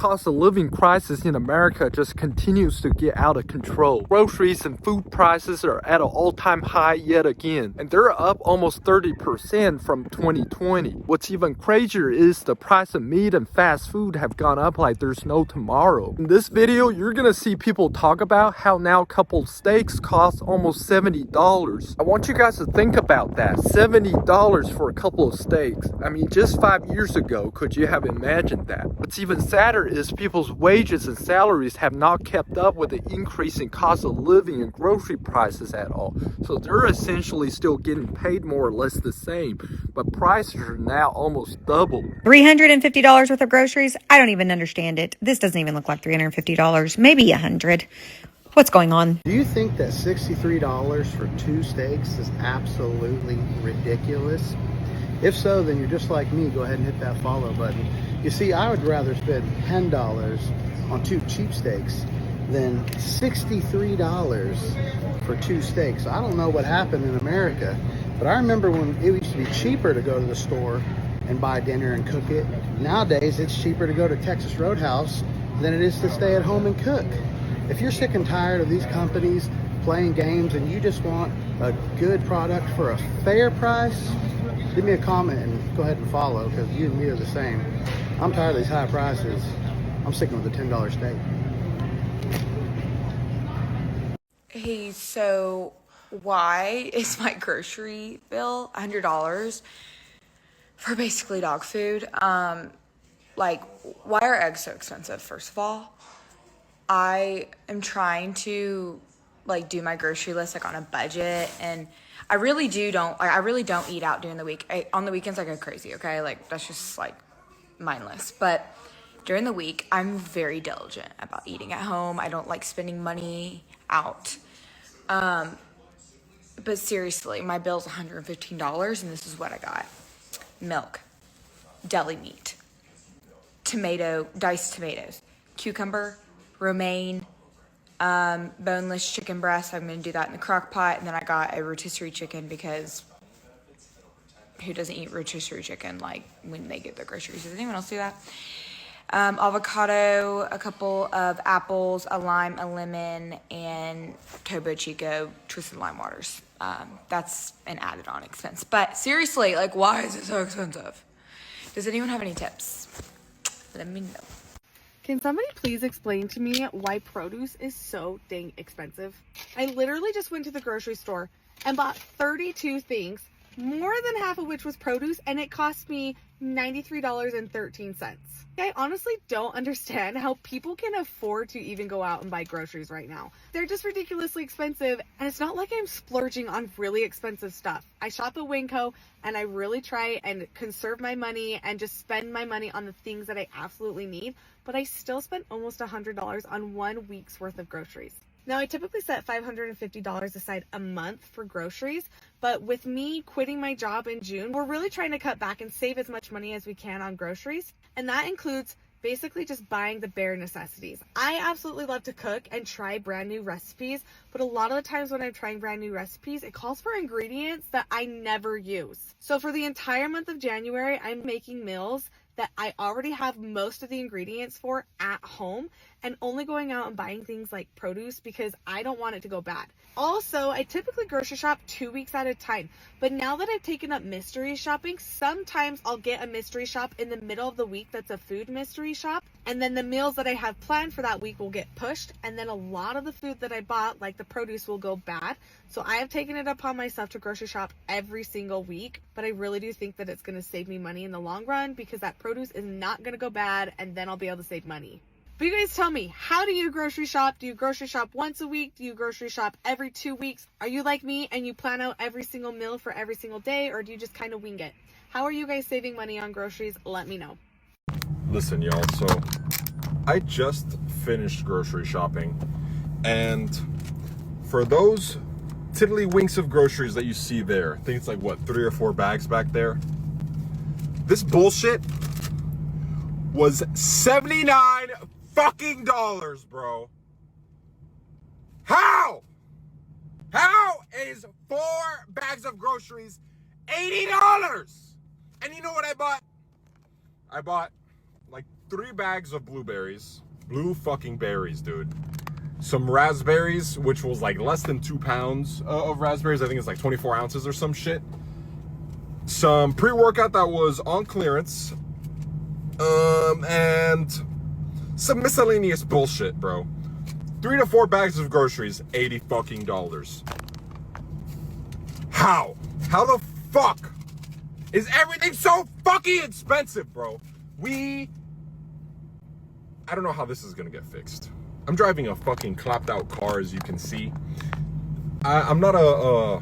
cost of living crisis in America just continues to get out of control. Groceries and food prices are at an all-time high yet again, and they're up almost 30% from 2020. What's even crazier is the price of meat and fast food have gone up like there's no tomorrow. In this video, you're gonna see people talk about how now a couple steaks cost almost $70. I want you guys to think about that. $70 for a couple of steaks. I mean, just 5 years ago, could you have imagined that? What's even sadder is people's wages and salaries have not kept up with the increase in cost of living and grocery prices at all. So they're essentially still getting paid more or less the same, but prices are now almost double. $350 worth of groceries? I don't even understand it. This doesn't even look like $350, maybe $100. What's going on? Do you think that $63 for 2 steaks is absolutely ridiculous? If so, then you're just like me. Go ahead and hit that follow button. You see, I would rather spend $10 on 2 cheap steaks than $63 for 2 steaks. I don't know what happened in America, but I remember when it used to be cheaper to go to the store and buy dinner and cook it. Nowadays, it's cheaper to go to Texas Roadhouse than it is to stay at home and cook. If you're sick and tired of these companies playing games and you just want a good product for a fair price, leave me a comment and go ahead and follow, because you and me are the same. I'm tired of these high prices. I'm sticking with the $10 steak. Hey, so why is my grocery bill $100 for basically dog food? Like, why are eggs so expensive, first of all? I am trying to, like, do my grocery list, like, on a budget, and I really don't eat out during the week. On the weekends, I go crazy, okay? Like, that's just, like, mindless. But during the week, I'm very diligent about eating at home. I don't like spending money out. But seriously, my bill's $115, and this is what I got. Milk, deli meat, diced tomatoes, cucumber, romaine, boneless chicken breast. I'm going to do that in the crock pot. And then I got a rotisserie chicken, because who doesn't eat rotisserie chicken, like, when they get their groceries? Does anyone else do that? Avocado, a couple of apples, a lime, a lemon, and Topo Chico twisted lime waters. That's an added on expense. But seriously, like, why is it so expensive? Does anyone have any tips? Let me know. Can somebody please explain to me why produce is so dang expensive? I literally just went to the grocery store and bought 32 things, more than half of which was produce, and it cost me $93.13. I honestly don't understand how people can afford to even go out and buy groceries right now. They're just ridiculously expensive, and it's not like I'm splurging on really expensive stuff. I shop at Winco, and I really try and conserve my money and just spend my money on the things that I absolutely need, but I still spent almost $100 on 1 week's worth of groceries. Now, I typically set $550 aside a month for groceries, but with me quitting my job in June, we're really trying to cut back and save as much money as we can on groceries, and that includes basically just buying the bare necessities. I absolutely love to cook and try brand new recipes, but a lot of the times when I'm trying brand new recipes, it calls for ingredients that I never use. So for the entire month of January, I'm making meals that I already have most of the ingredients for at home, and only going out and buying things like produce because I don't want it to go bad. Also, I typically grocery shop 2 weeks at a time, but now that I've taken up mystery shopping, sometimes I'll get a mystery shop in the middle of the week that's a food mystery shop, and then the meals that I have planned for that week will get pushed, and then a lot of the food that I bought, like the produce, will go bad. So I have taken it upon myself to grocery shop every single week, but I really do think that it's going to save me money in the long run, because that produce is not going to go bad, and then I'll be able to save money. But you guys tell me, how do you grocery shop? Do you grocery shop once a week? Do you grocery shop every 2 weeks? Are you like me and you plan out every single meal for every single day, or do you just kind of wing it? How are you guys saving money on groceries? Let me know. Listen, y'all, so I just finished grocery shopping, and for those tiddlywinks of groceries that you see there, I think it's like, what, 3 or 4 bags back there? This bullshit was $79 fucking dollars, bro. How is 4 bags of groceries $80? And you know what I bought? I bought like 3 bags of blueberries. Blue fucking berries, dude. Some raspberries, which was like less than 2 pounds of raspberries. I think it's like 24 ounces or some shit. Some pre-workout that was on clearance. And some miscellaneous bullshit, bro. 3 to 4 bags of groceries, $80 fucking dollars. How? How the fuck is everything so fucking expensive, bro? I don't know how this is gonna get fixed. I'm driving a fucking clapped out car, as you can see. I'm not a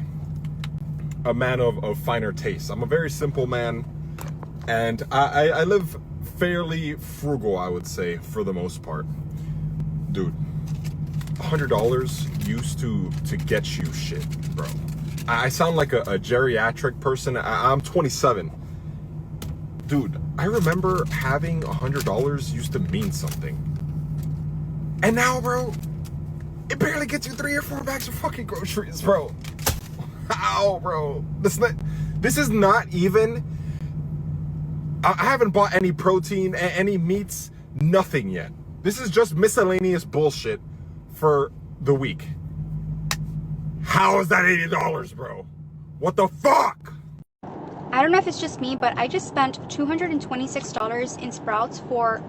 man of finer tastes. I'm a very simple man, and I live fairly frugal, I would say, for the most part. Dude, $100 used to get you shit, bro. I sound like a geriatric person. I'm 27. Dude, I remember having $100 used to mean something. And now, bro, it barely gets you 3 or 4 bags of fucking groceries, bro. How, bro? This is not even... I haven't bought any protein, any meats, nothing yet. This is just miscellaneous bullshit for the week. How is that $80, bro? What the fuck? I don't know if it's just me, but I just spent $226 in Sprouts for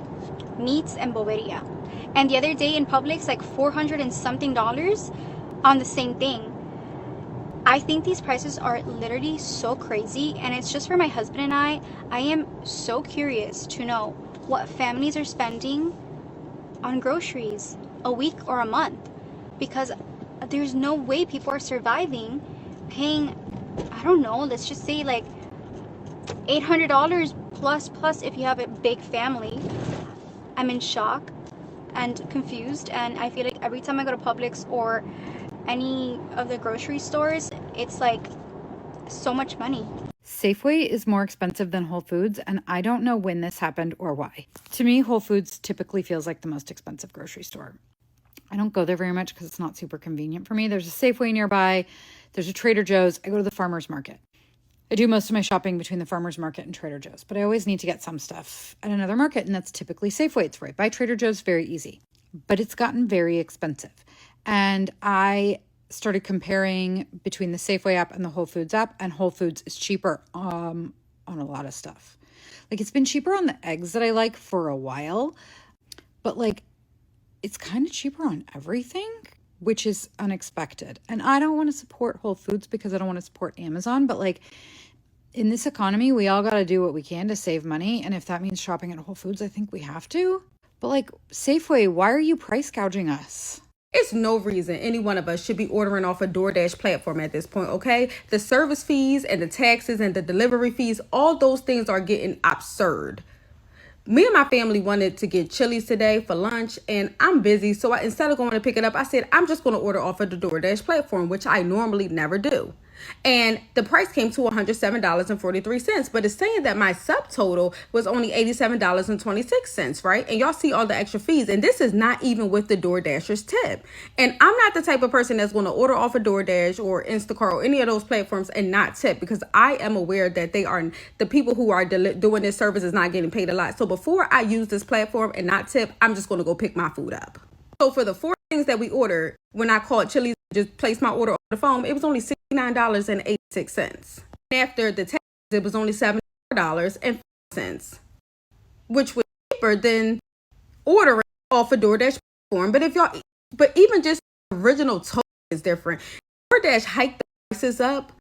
meats and boberia. And the other day in Publix, like $400 and something on the same thing. I think these prices are literally so crazy, and it's just for my husband and I. I am so curious to know what families are spending on groceries a week or a month, because there's no way people are surviving paying, I don't know, let's just say like $800 plus if you have a big family. I'm in shock and confused, and I feel like every time I go to Publix or any of the grocery stores, it's like so much money. Safeway is more expensive than Whole Foods, and I don't know when this happened or why. To me, Whole Foods typically feels like the most expensive grocery store. I don't go there very much because it's not super convenient for me. There's a Safeway nearby. There's a Trader Joe's. I go to the farmer's market. I do most of my shopping between the farmer's market and Trader Joe's, but I always need to get some stuff at another market, and that's typically Safeway. It's right by Trader Joe's, very easy. But it's gotten very expensive. And I started comparing between the Safeway app and the Whole Foods app, and Whole Foods is cheaper on a lot of stuff. Like, it's been cheaper on the eggs that I like for a while, but like it's kind of cheaper on everything, which is unexpected. And I don't want to support Whole Foods because I don't want to support Amazon, but like in this economy, we all got to do what we can to save money. And if that means shopping at Whole Foods, I think we have to. But like, Safeway, why are you price gouging us? It's no reason any one of us should be ordering off a DoorDash platform at this point, okay? The service fees and the taxes and the delivery fees, all those things are getting absurd. Me and my family wanted to get Chili's today for lunch, and I'm busy, so instead of going to pick it up, I said I'm just going to order off of the DoorDash platform, which I normally never do. And the price came to $107.43, but it's saying that my subtotal was only $87.26, right? And y'all see all the extra fees, and this is not even with the DoorDasher's tip. And I'm not the type of person that's going to order off of DoorDash or Instacart or any of those platforms and not tip, because I am aware that the people who are doing this service is not getting paid a lot. So before I use this platform and not tip, I'm just going to go pick my food up. So for the 4 things that we ordered, when I called Chili's, just placed my order on the phone, it was only $69.86. After the tax, it was only $74.05, which was cheaper than ordering off a DoorDash platform. But even just the original total is different. DoorDash hiked the prices up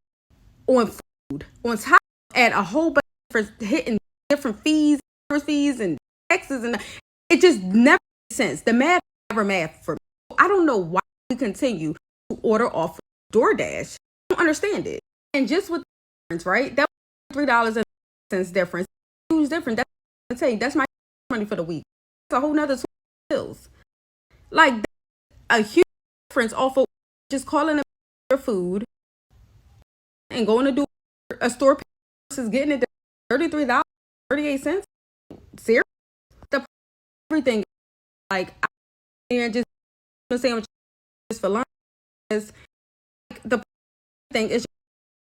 on food, on top at a whole bunch of hitting different fees and taxes, and it just never makes sense. The math never math for me. I don't know why we continue to order off DoorDash. I don't understand it. And just with the difference, right? That was $3.00 difference. Huge difference. That's what I'm saying. That's my money for the week. It's a whole nother bills. Like a huge difference off of just calling them your food and going to do a store versus getting it $33.38. Seriously? Everything, like, and just a sandwich for lunch is like, the thing is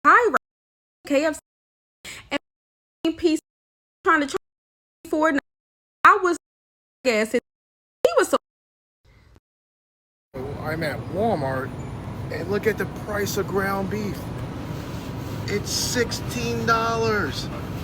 high right? KFC and piece trying to charge for it. I was gas. He was so. I'm at Walmart and look at the price of ground beef. It's $16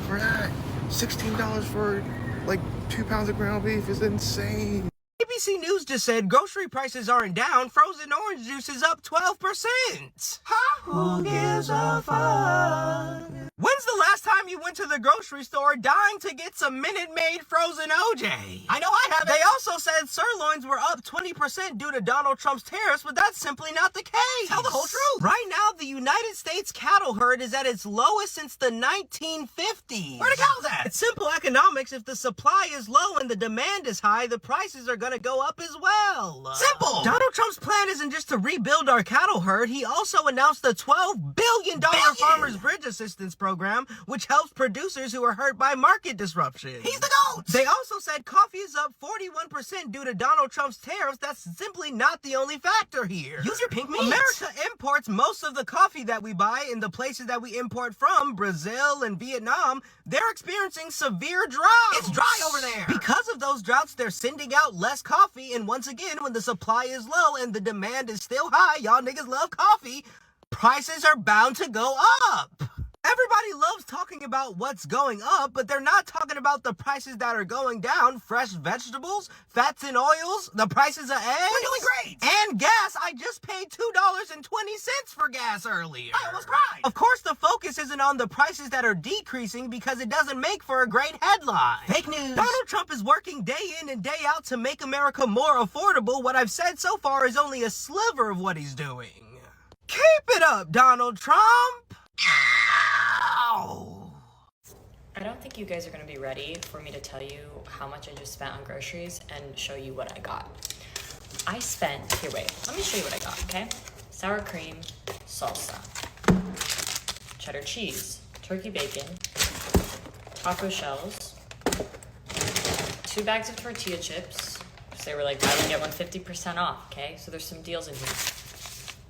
for that. $16 for like 2 pounds of ground beef is insane. ABC News just said grocery prices aren't down, frozen orange juice is up 12%. Huh? Who gives a fuck? When's the last time you went to the grocery store dying to get some Minute Maid frozen OJ? I know I haven't. They also said sirloins were up 20% due to Donald Trump's tariffs, but that's simply not the case. Tell the whole truth. Right now, the United States cattle herd is at its lowest since the 1950s. Where the cows at? It's simple economics. If the supply is low and the demand is high, the prices are gonna go up as well. Simple. Donald Trump's plan isn't just to rebuild our cattle herd. He also announced the $12 billion Farmers Bridge Assistance Program, which helps producers who are hurt by market disruption. He's the GOAT! They also said coffee is up 41% due to Donald Trump's tariffs. That's simply not the only factor here. Use your pink meat. America imports most of the coffee that we buy. In the places that we import from, Brazil and Vietnam, they're experiencing severe droughts. It's dry over there. Because of those droughts, they're sending out less coffee. And once again, when the supply is low and the demand is still high, y'all niggas love coffee, prices are bound to go up. Everybody loves talking about what's going up, but they're not talking about the prices that are going down. Fresh vegetables, fats and oils, the prices of eggs. We're doing great. And gas. I just paid $2.20 for gas earlier. I almost cried. Of course, the focus isn't on the prices that are decreasing because it doesn't make for a great headline. Fake news. Donald Trump is working day in and day out to make America more affordable. What I've said so far is only a sliver of what he's doing. Keep it up, Donald Trump. Ow! I don't think you guys are going to be ready for me to tell you how much I just spent on groceries and show you what I got. I spent, here wait, let me show you what I got, okay? Sour cream, salsa, cheddar cheese, turkey bacon, taco shells, 2 bags of tortilla chips, because they were like, buy one get one 50% off, okay? So there's some deals in here.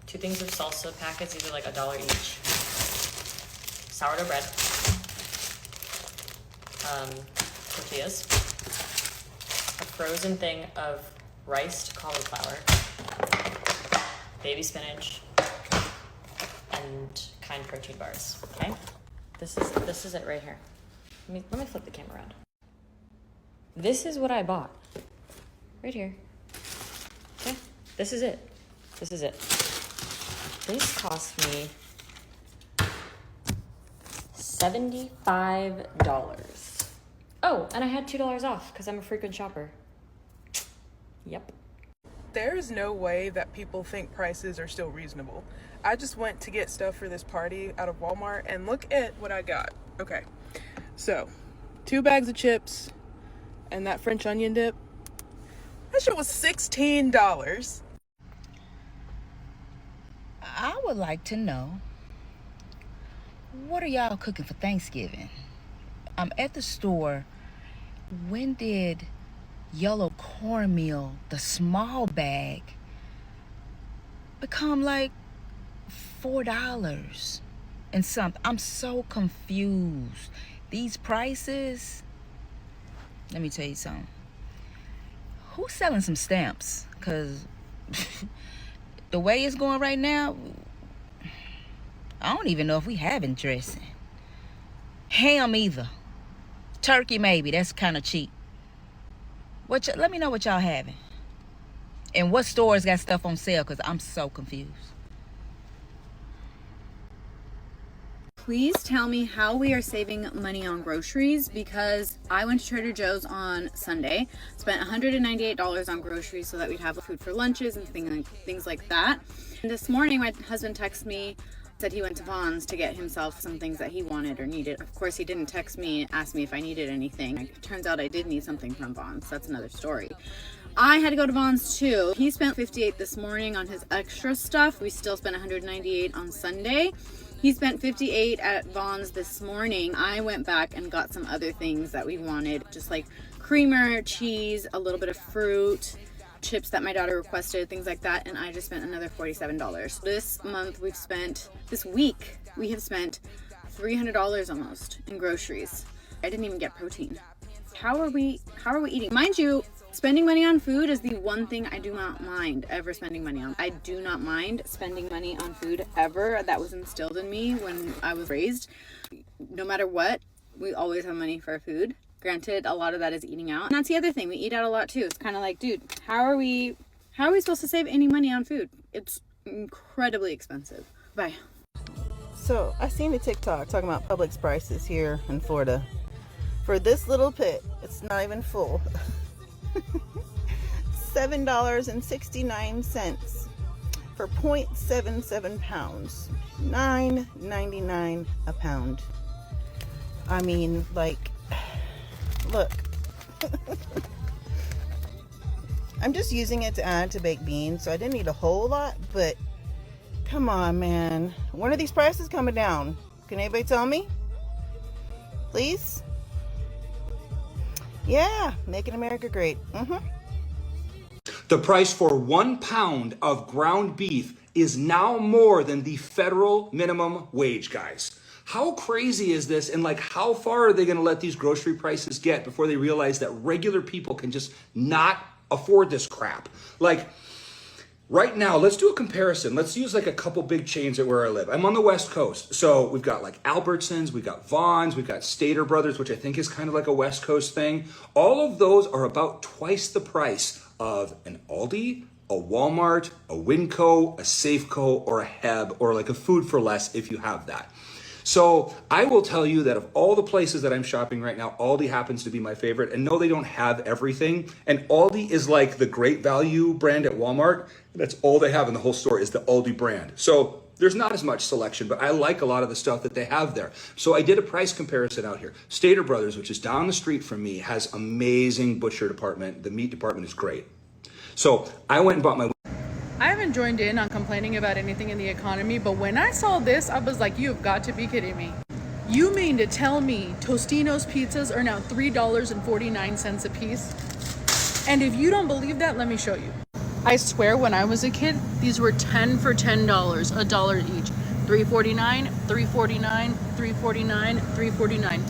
2 things of salsa packets, these are like $1 each. Sourdough bread, tortillas, a frozen thing of riced cauliflower, baby spinach, and kind protein bars. Okay, this is it right here. Let me flip the camera around. This is what I bought right here. Okay, this is it. This is it. This cost me $75. Oh, and I had $2 off because I'm a frequent shopper. Yep. There's no way that people think prices are still reasonable. I just went to get stuff for this party out of Walmart and look at what I got. Okay, so 2 bags of chips and that French onion dip. That shit was $16. I would like to know, what are y'all cooking for Thanksgiving? I'm at the store. When did yellow cornmeal, the small bag, become like $4 and something? I'm so confused. These prices, let me tell you something. Who's selling some stamps? Because the way it's going right now, I don't even know if we having dressing. Ham either. Turkey maybe, that's kind of cheap. Let me know what y'all having. And what stores got stuff on sale, because I'm so confused. Please tell me how we are saving money on groceries, because I went to Trader Joe's on Sunday, spent $198 on groceries so that we'd have food for lunches and things like that. And this morning my husband texted me, said he went to Vons to get himself some things that he wanted or needed. Of course, he didn't text me and ask me if I needed anything. It turns out I did need something from Vons. That's another story. I had to go to Vons too. He spent $58 this morning on his extra stuff. We still spent $198 on Sunday. He spent $58 at Vons this morning. I went back and got some other things that we wanted, just like creamer, cheese, a little bit of fruit, chips that my daughter requested, things like that, and I just spent another $47. This week, we have spent $300 almost in groceries. I didn't even get protein. How are we eating? Mind you, Spending money on food is the one thing I do not mind ever spending money on. I do not mind spending money on food ever. That was instilled in me when I was raised. No matter what, we always have money for food. Granted, a lot of that is eating out. And that's the other thing. We eat out a lot too. It's kind of like, dude, how are we supposed to save any money on food? It's incredibly expensive. Bye. So I seen a TikTok talking about Publix prices here in Florida. For this little pit, it's not even full. $7.69 for 0.77 pounds. $9.99 a pound. I mean, like, look. I'm just using it to add to baked beans, so I didn't need a whole lot, but come on, man. When are these prices coming down? Can anybody tell me? Please? Yeah, making America great. The price for 1 pound of ground beef is now more than the federal minimum wage, guys. How crazy is this? And like, how far are they going to let these grocery prices get before they realize that regular people can just not afford this crap? Like, right now, let's do a comparison. Let's use like a couple big chains at where I live. I'm on the West Coast. So we've got like Albertsons, we've got Vons, we've got Stater Brothers, which I think is kind of like a West Coast thing. All of those are about twice the price of an Aldi, a Walmart, a Winco, a Safeco, or a Heb, or like a Food for Less if you have that. So I will tell you that of all the places that I'm shopping right now, Aldi happens to be my favorite. And no, they don't have everything. And Aldi is like the great value brand at Walmart. That's all they have in the whole store is the Aldi brand. So there's not as much selection, but I like a lot of the stuff that they have there. So I did a price comparison out here. Stater Brothers, which is down the street from me, has amazing butcher department. The meat department is great. So I went and bought my... I haven't joined in on complaining about anything in the economy, but when I saw this, I was like, you've got to be kidding me. You mean to tell me Tostino's pizzas are now $3.49 a piece? And if you don't believe that, let me show you. I swear when I was a kid, these were 10 for $10, $1 each. $3.49, $3.49, $3.49, $3.49.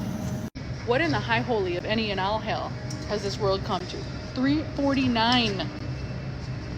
What in the high holy of any and all hell has this world come to? $3.49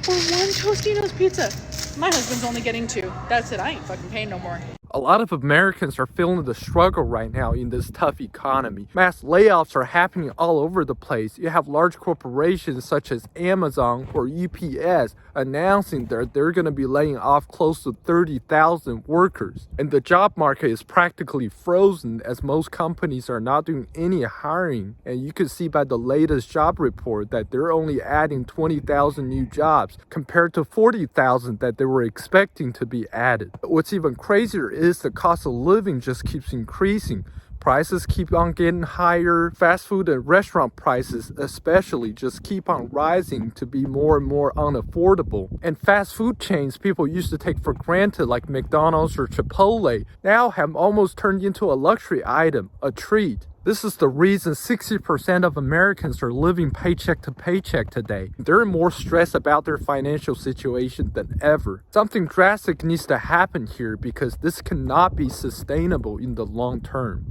for one Tostino's pizza. My husband's only getting 2. That's it. I ain't fucking paying no more. A lot of Americans are feeling the struggle right now in this tough economy. Mass layoffs are happening all over the place. You have large corporations such as Amazon or UPS announcing that they're going to be laying off close to 30,000 workers. And the job market is practically frozen as most companies are not doing any hiring. And you can see by the latest job report that they're only adding 20,000 new jobs compared to 40,000 that they were expecting to be added. What's even crazier is the cost of living just keeps increasing. Prices keep on getting higher. Fast food and restaurant prices especially just keep on rising to be more and more unaffordable. And fast food chains people used to take for granted like McDonald's or Chipotle now have almost turned into a luxury item, a treat. This is the reason 60% of Americans are living paycheck to paycheck today. They're more stressed about their financial situation than ever. Something drastic needs to happen here because this cannot be sustainable in the long term.